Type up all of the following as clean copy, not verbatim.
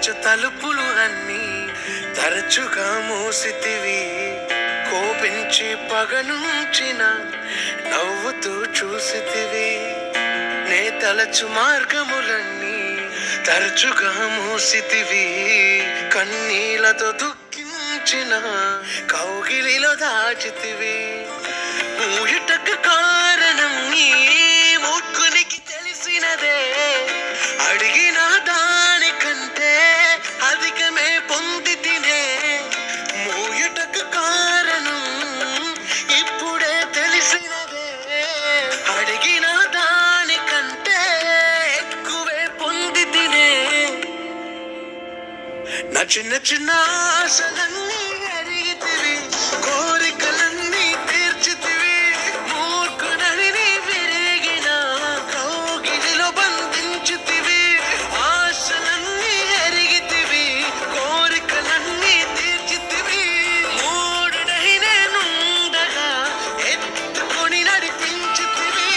తెరచు తలుపులు అన్నీ తరచుగా మూసితివి. కోపించి పగనుంచిన నవ్వుతూ చూసితివి. నే తలచు మార్గములన్నీ తరచుగా మూసితివి. కన్నీళ్లతో దుఃఖించిన కౌగిలిలో దాచితివి. ఊహిటకు కారణం నీ మూర్ఖునికి తెలిసినదే. అడిగిన దానికంటే అధికమే పొంది తినే. మూయుటకు కారణం ఇప్పుడే తెలిసినదే. అడిగిన దానికంటే ఎక్కువే పొంది తినే. నా చిన్న చిన్న ఆశలన్నీ ఎరిగితివి. కోరికలన్నీ తీర్చితివి. మూర్ఖునని నీ విరిగిన కౌగిలిలో బంధించితివి. ఆశలన్నీ ఎరిగితివి. కోరికలన్నీ తీర్చితివి. మూడుడై నేనుండగా ఎత్తుకొని నడిపించితివి.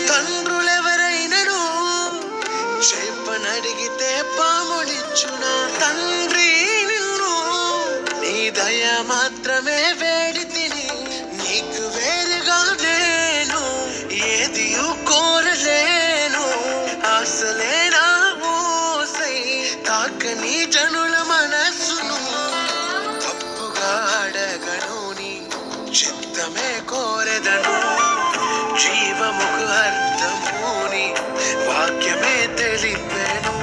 తండ్రులెవరైనను చెప్పనడిగితే పాములిచ్చునా. తండ్రి నిన్ను నీ దయ మాత్రమే వేడి తిని. నీకు వేరుగా నేను ఏది కోరలేను. అసలే నా మోసై తాకని జనుల మనస్సును. తప్పుగా అడగను నీ చిత్తమే కోరెదను. జీవముకు అర్థముని వాక్యమే తెలిపెను.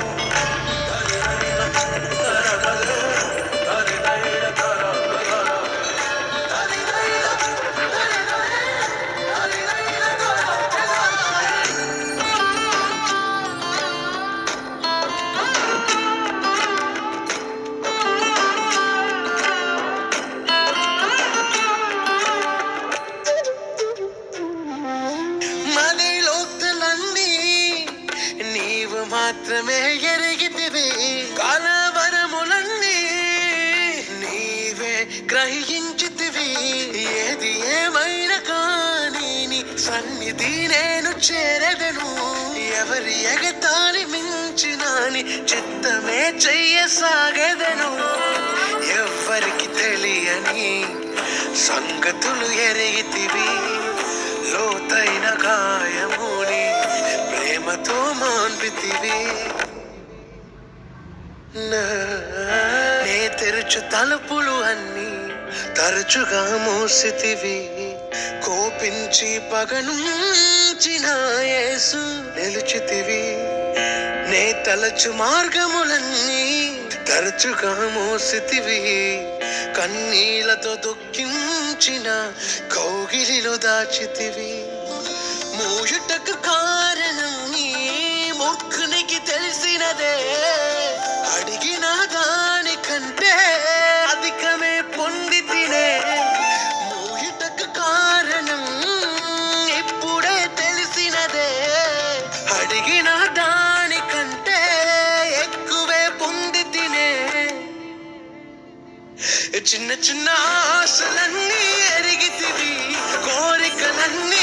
నీవు మాత్రమే ఎరిగితివి. కలవరములన్నీ నీవే గ్రహించితివి. ఏది ఏమైనా కానీ నీ సన్నిధి నేను చేరదను. ఎవరి ఎగతాళి మించిన నీ చిత్తమే చెయ్యసాగదను. ఎవ్వరికి తెలియని సంగతులు ఎరిగితివి. లోతైన గాయముని ప్రేమతో మాన్పితివి. నే తెరచు తలుపులు అన్నీ తరచుగా మూసితివి. కోపించి పగనుంచిన యేసు నిలిచితివి. నే తలచు మార్గములన్నీ తరచుగా మూసితివి. కన్నీళ్లతో దుఃఖించిన కౌగిలిలో దాచితివి. మూయుటకు కారణం నీ మూర్ఖునికి తెలిసినదే. అడిగిన దానికంటే అధికమే పొంది తినే. మూయుటకు కారణం ఇప్పుడే తెలిసినదే. అడిగిన దానికంటే ఎక్కువే పొంది తినే. చిన్న చిన్న ఆశలన్నీ ఎరిగితివి. కోరికలన్నీ